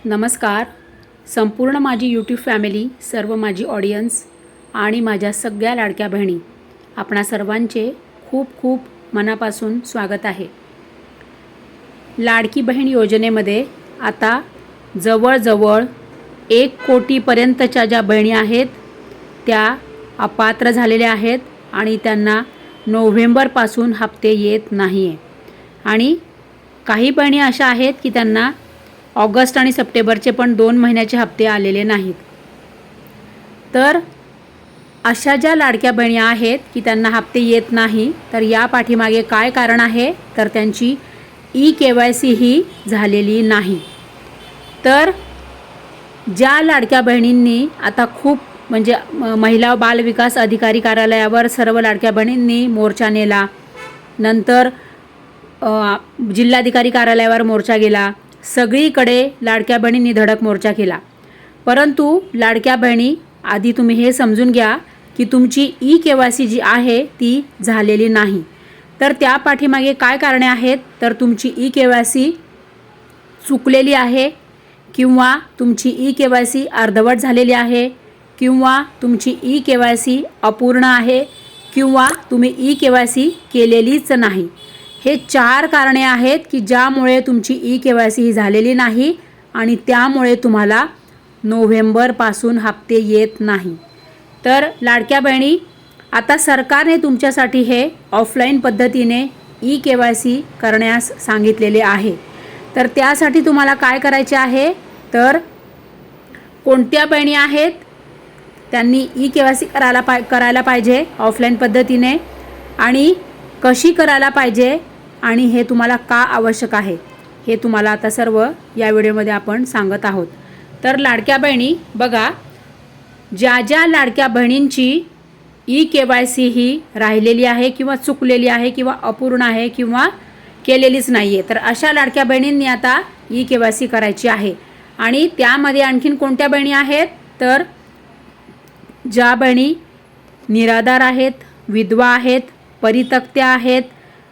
नमस्कार. संपूर्ण माझी यूट्यूब फॅमिली, सर्व माझी ऑडियन्स आणि माझ्या सगळ्या लाडक्या बहिणी, आपणा सर्वांचे खूप खूप मनापासून स्वागत आहे. लाडकी बहीण योजनेमध्ये आता जवळजवळ 1 कोटीपर्यंतच्या ज्या बहिणी आहेत त्या अपात्र झालेल्या आहेत आणि त्यांना नोव्हेंबरपासून हप्ते येत नाही आहे. आणि काही बहिणी अशा आहेत की त्यांना ऑगस्ट आणि सप्टेंबरचे पण 2 महिन्याचे हप्ते आलेले नाहीत. तर अशा ज्या लाडक्या बहिणी आहेत की त्यांना हप्ते येत नाही, तर या पाठीमागे काय कारण आहे, तर त्यांची KYC ही झालेली नाही. तर ज्या लाडक्या बहिणींनी आता खूप म्हणजे महिला व बाल विकास अधिकारी कार्यालयावर सर्व लाडक्या बहिणींनी मोर्चा नेला, नंतर जिल्हाधिकारी कार्यालयावर मोर्चा गेला, सगळीकडे लाडक्या बहिणींनी धडक मोर्चा केला. परंतु लाडक्या बहिणी, आधी तुम्ही हे समजून घ्या की तुमची KYC जी आहे ती झालेली नाही. तर त्या पाठीमागे काय कारणे आहेत, तर तुमची KYC चुकलेली आहे, किंवा तुमची KYC अर्धवट झालेली आहे, किंवा तुमची KYC अपूर्ण आहे, किंवा तुम्ही KYC केलेलीच नाही. हे 4 कारणे आहेत की ज्यामुळे तुमची KYC ही झालेली नाही आणि त्यामुळे तुम्हाला नोव्हेंबरपासून हप्ते येत नाही. तर लाडक्या बहिणी, आता सरकारने तुमच्यासाठी हे ऑफलाईन पद्धतीने KYC करण्यास सांगितलेले आहे. तर त्यासाठी तुम्हाला काय करायचे आहे, तर कोणत्या बहिणी आहेत त्यांनी KYC करायला पाहिजे ऑफलाईन पद्धतीने, आणि कशी करायला पाहिजे, आणि हे तुम्हाला का आवश्यक आहे, हे तुम्हाला आता सर्व या व्हिडिओमध्ये आपण सांगत आहोत. तर लाडक्या बहिणी बघा, ज्या ज्या लाडक्या बहिणींची KYC ही राहिलेली आहे, किंवा चुकलेली आहे, किंवा अपूर्ण आहे, किंवा केलेलीच नाही आहे, तर अशा लाडक्या बहिणींनी आता KYC करायची आहे. आणि त्यामध्ये आणखीन कोणत्या बहिणी आहेत, तर ज्या बहिणी निराधार आहेत, विधवा आहेत, परित्यक्त्या आहेत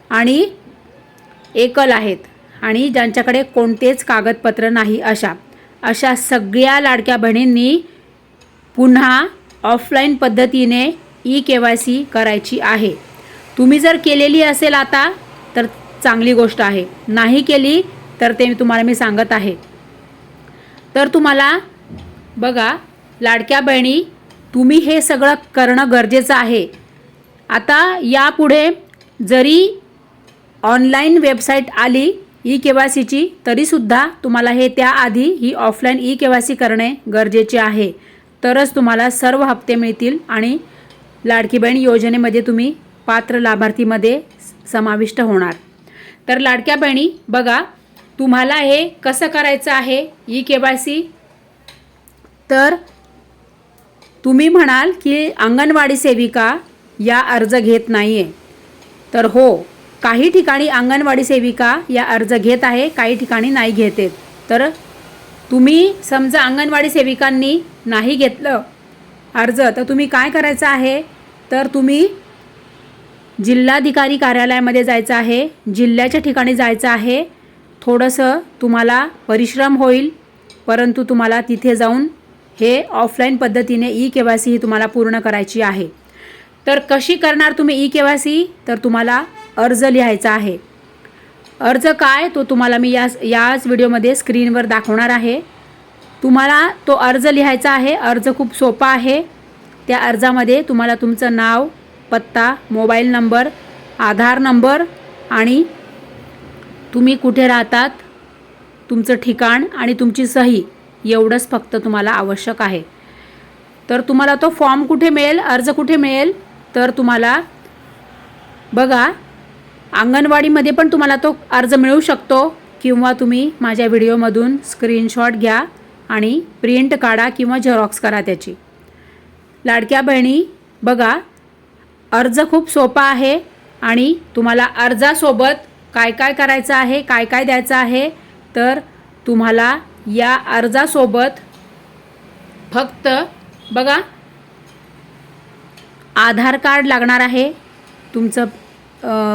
आणि एकल आहेत, आणि ज्यांच्याकडे कोणतेच कागदपत्र नाही, अशा सगळ्या लाडक्या बहिणींनी पुन्हा ऑफलाईन पद्धतीने KYC करायची आहे. तुम्ही जर केलेली असेल आता तर चांगली गोष्ट आहे, नाही केली तर ते तुम्हाला मी सांगत आहे. तर तुम्हाला बघा लाडक्या बहिणी, तुम्ही हे सगळं करणं गरजेचं आहे. आता यापुढे जरी ऑनलाईन वेबसाईट आली KYCची, तरीसुद्धा तुम्हाला हे त्याआधी ही ऑफलाईन KYC करणे गरजेचे आहे. तरच तुम्हाला सर्व हप्ते मिळतील आणि लाडकी बहीण योजनेमध्ये तुम्ही पात्र लाभार्थीमध्ये समाविष्ट होणार. तर लाडक्या बहिणी बघा, तुम्हाला हे कसं करायचं आहे KYC, तर तुम्ही म्हणाल की अंगणवाडी सेविका या अर्ज घेत नाही आहे. तर हो, काही ठिकाणी अंगणवाडी सेविका या अर्ज घेत आहे, काही ठिकाणी नाही घेते. तर तुम्ही समजा अंगणवाडी सेविकांनी नाही घेतलं अर्ज, तर तुम्ही काय करायचं आहे, तर तुम्ही जिल्हाधिकारी कार्यालयामध्ये जायचं आहे, जिल्ह्याच्या ठिकाणी जायचं आहे. थोडंसं तुम्हाला परिश्रम होईल, परंतु तुम्हाला तिथे जाऊन हे ऑफलाईन पद्धतीने KYC ही तुम्हाला पूर्ण करायची आहे. तर कशी करणार तुम्ही KYC, तर तुम्हाला अर्ज लिहायचा आहे. अर्ज काय तो तुम्हाला मी याच व्हिडिओमध्ये स्क्रीनवर दाखवणार आहे. तुम्हाला तो अर्ज लिहायचा आहे. अर्ज खूप सोपा आहे. त्या अर्जामध्ये तुम्हाला तुमचं नाव, पत्ता, मोबाईल नंबर, आधार नंबर आणि तुम्ही कुठे राहतात, तुमचं ठिकाण आणि तुमची सही, एवढंच फक्त तुम्हाला आवश्यक आहे. तर तुम्हाला तो फॉर्म कुठे मिळेल, अर्ज कुठे मिळेल, तर तुम्हाला बघा अंगणवाडीमध्ये पण तुम्हाला तो अर्ज मिळू शकतो, किंवा तुम्ही माझ्या व्हिडिओमधून स्क्रीनशॉट घ्या आणि प्रिंट काढा किंवा झेरॉक्स करा त्याची. लाडक्या बहिणी बघा, अर्ज खूप सोपा आहे आणि तुम्हाला अर्जासोबत काय काय करायचं आहे, काय काय द्यायचं आहे, तर तुम्हाला या अर्जासोबत फक्त बघा आधार कार्ड लागणार आहे, तुमचं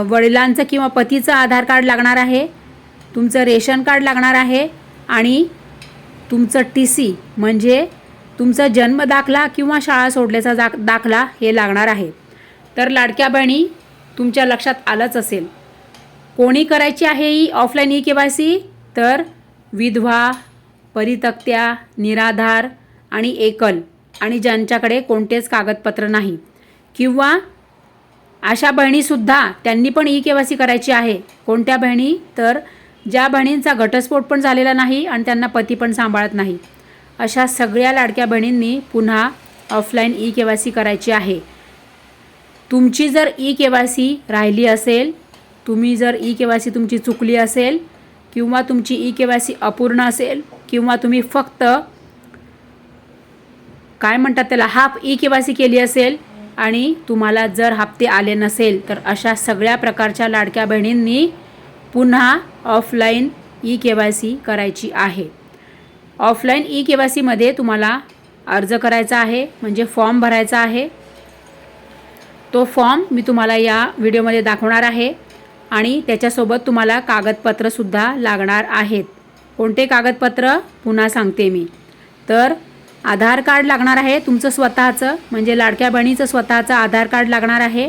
वडिलांचं किंवा पतीचं आधार कार्ड लागणार आहे, तुमचं रेशन कार्ड लागणार आहे, आणि तुमचं TC म्हणजे तुमचा जन्म दाखला किंवा शाळा सोडल्याचा दाखला हे लागणार आहे. तर लाडक्या बहिणी, तुमच्या लक्षात आलंच असेल कोणी करायची आहे ही ऑफलाईन EKYC. तर विधवा, परितक्त्या, निराधार आणि एकल आणि ज्यांच्याकडे कोणतेच कागदपत्र नाही किंवा अशा बहिणीसुद्धा त्यांनी पण EKYC करायची आहे. कोणत्या बहिणी? तर ज्या बहिणींचा घटस्फोट पण झालेला नाही आणि त्यांना पती पण सांभाळत नाही, अशा सगळ्या लाडक्या बहिणींनी पुन्हा ऑफलाईन EKYC करायची आहे. तुमची जर EKYC राहिली असेल, तुम्ही जर EKYC तुमची चुकली असेल किंवा तुमची EKYC अपूर्ण असेल किंवा तुम्ही फक्त काय म्हणतात त्याला हाफ EKYC केली असेल आणि तुम्हाला जर हप्ते आले नसेल, तर अशा सगळ्या प्रकारच्या लाडक्या बहिणींनी पुन्हा ऑफलाईन EKYC करायची आहे. ऑफलाईन EKYCमध्ये तुम्हाला अर्ज करायचा आहे, म्हणजे फॉर्म भरायचा आहे. तो फॉर्म मी तुम्हाला या व्हिडिओमध्ये दाखवणार आहे आणि त्याच्यासोबत तुम्हाला कागदपत्रसुद्धा लागणार आहेत. कोणते कागदपत्र पुन्हा सांगते मी. तर आधार कार्ड लागणार आहे तुमचं स्वतःचं, म्हणजे लाडक्या बहिणीचं स्वतःचं आधार कार्ड लागणार आहे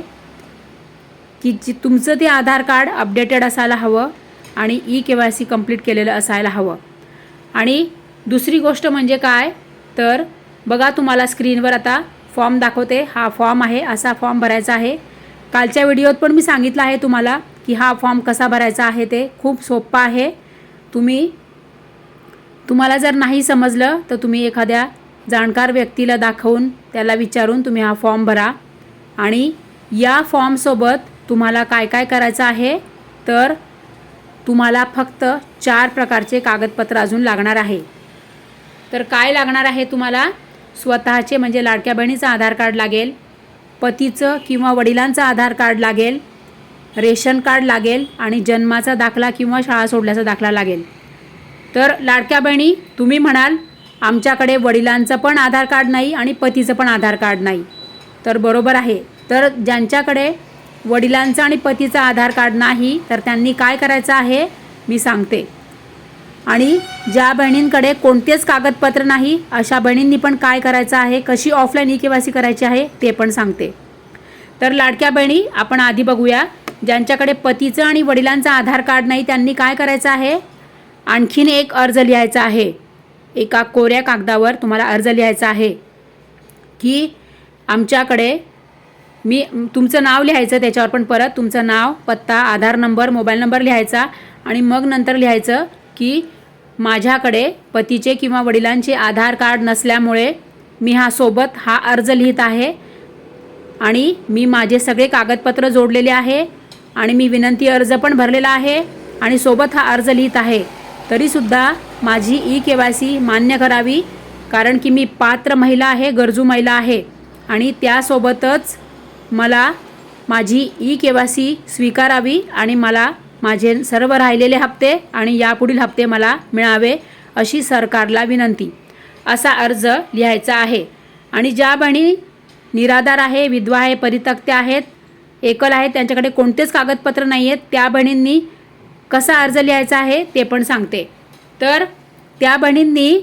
की तुमचं ते आधार कार्ड अपडेटेड असायला हवं आणि EKYC कंप्लीट केलेलं असायला हवं. आणि दुसरी गोष्ट म्हणजे काय, तर बघा तुम्हाला स्क्रीनवर आता फॉर्म दाखवते. हा फॉर्म आहे, असा फॉर्म भरायचा आहे. कालच्या व्हिडिओत पण मी सांगितलं आहे तुम्हाला की हा फॉर्म कसा भरायचा आहे. ते खूप सोपं आहे. तुम्हाला जर नाही समजलं तर तुम्ही एखाद्या जाणकार व्यक्तीला दाखवून त्याला विचारून तुम्ही हा फॉर्म भरा. आणि या फॉर्मसोबत तुम्हाला काय काय करायचं आहे, तर तुम्हाला फक्त 4 प्रकारचे कागदपत्र अजून लागणार आहे. तर काय लागणार आहे तुम्हाला? स्वतःचे म्हणजे लाडक्या बहिणीचं आधार कार्ड लागेल, पतीचं किंवा वडिलांचं आधार कार्ड लागेल, रेशन कार्ड लागेल आणि जन्माचा दाखला किंवा शाळा सोडल्याचा दाखला लागेल. तर लाडक्या बहिणी, तुम्ही म्हणाल आमच्याकडे वडिलांचं पण आधार कार्ड नाही आणि पतीचं पण आधार कार्ड नाही. तर बरोबर आहे. तर ज्यांच्याकडे वडिलांचं आणि पतीचं आधार कार्ड नाही, तर त्यांनी काय करायचं आहे मी सांगते. आणि ज्या बहिणींकडे कोणतेच कागदपत्र नाही, अशा बहिणींनी पण काय करायचं आहे, कशी ऑफलाईन EKYC करायची आहे ते पण सांगते. तर लाडक्या बहिणी, आपण आधी बघूया. ज्यांच्याकडे पतीचं आणि वडिलांचं आधार कार्ड नाही, त्यांनी काय करायचं आहे, आणखीन एक अर्ज लिहायचा आहे. एका कोऱ्या कागदावर तुम्हाला अर्ज लिहायचा आहे की आमच्याकडे तुमचं नाव लिहायचं त्याच्यावर, पण परत तुमचं नाव, पत्ता, आधार नंबर, मोबाईल नंबर लिहायचा आणि मग नंतर लिहायचं की माझ्याकडे पतीचे किंवा वडिलांचे आधार कार्ड नसल्यामुळे मी हा अर्ज लिहित आहे आणि मी माझे सगळे कागदपत्र जोडलेले आहे आणि मी विनंती अर्ज पण भरलेला आहे आणि सोबत हा अर्ज लिहित आहे. तरीसुद्धा माझी EKYC मान्य करावी, कारण की मी पात्र महिला आहे, गरजू महिला आहे आणि त्यासोबतच मला माझी EKYC स्वीकारावी आणि मला माझे सर्व राहिलेले हप्ते आणि यापुढील हप्ते मला मिळावे अशी सरकारला विनंती, असा अर्ज लिहायचा आहे. आणि ज्या बहिणी निराधार आहे, विधवा आहे, परित्यक्त्या आहेत, एकल आहेत, त्यांच्याकडे कोणतेच कागदपत्र नाही आहेत, त्या बहिणींनी कसा अर्ज लिहायचा आहे ते पण सांगते. तर त्या बहिणींनी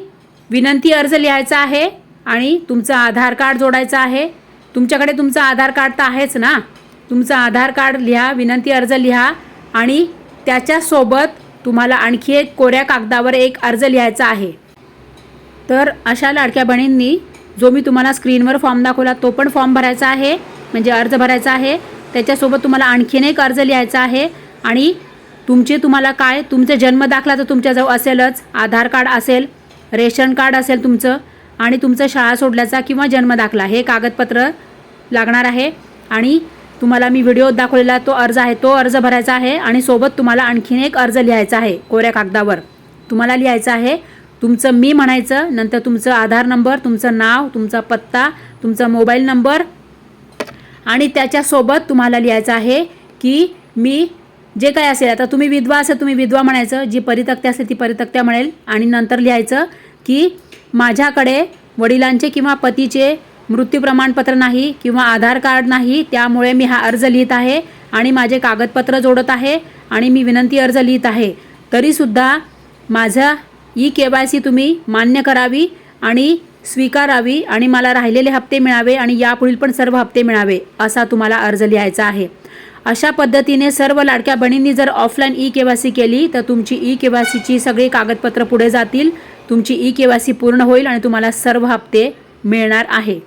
विनंती अर्ज लिहायचा आहे आणि तुमचं आधार कार्ड जोडायचं आहे. तुमच्याकडे तुमचं आधार कार्ड तर आहेच ना, तुमचं आधार कार्ड लिहा, विनंती अर्ज लिहा आणि त्याच्यासोबत तुम्हाला आणखी एक कोऱ्या कागदावर एक अर्ज लिहायचा आहे. तर अशा लाडक्या बहिणींनी जो मी तुम्हाला स्क्रीनवर फॉर्म दाखवला तो पण फॉर्म भरायचा आहे, म्हणजे अर्ज भरायचा आहे. त्याच्यासोबत तुम्हाला आणखीन एक अर्ज लिहायचा आहे आणि तुम्हाला काय, तुमचा जन्म दाखला तर तुमच्याजवळ असेलच, आधार कार्ड असेल, रेशन कार्ड असेल तुमचं आणि तुमचं शाळा सोडल्याचा किंवा जन्म दाखला हे कागदपत्र लागणार आहे. आणि तुम्हाला मी व्हिडिओ दाखवलेला तो अर्ज आहे, तो अर्ज भरायचा आहे आणि सोबत तुम्हाला आणखीन एक अर्ज लिहायचा आहे. कोऱ्या कागदावर तुम्हाला लिहायचं आहे तुमचं मी म्हणायचं, नंतर तुमचं आधार नंबर, तुमचं नाव, तुमचा पत्ता, तुमचा मोबाईल नंबर आणि त्याच्यासोबत तुम्हाला लिहायचं आहे की मी जे काय असेल, आता तुम्ही विधवा असेल तुम्ही विधवा म्हणायचं, जी परित्यक्त्या असेल ती परित्यक्त्या म्हणेल आणि नंतर लिहायचं की माझ्याकडे वडिलांचे किंवा पतीचे मृत्यू प्रमाणपत्र नाही किंवा आधार कार्ड नाही, त्यामुळे मी हा अर्ज लिहित आहे आणि माझे कागदपत्र जोडत आहे आणि मी विनंती अर्ज लिहित आहे. तरीसुद्धा माझा ई KYC तुम्ही मान्य करावी आणि स्वीकारावी आणि मला राहिलेले हप्ते मिळावे आणि यापुढील पण सर्व हप्ते मिळावे असा तुम्हाला अर्ज लिहायचा आहे. अशा पद्धतीने सर्व लाडक्या बहिणींनी जर ऑफलाईन ई KYC केली तर तुमची ई KYCची सगळी कागदपत्र पुढे जातील, तुमची ई KYC पूर्ण होईल आणि तुम्हाला सर्व हप्ते मिळणार आहे.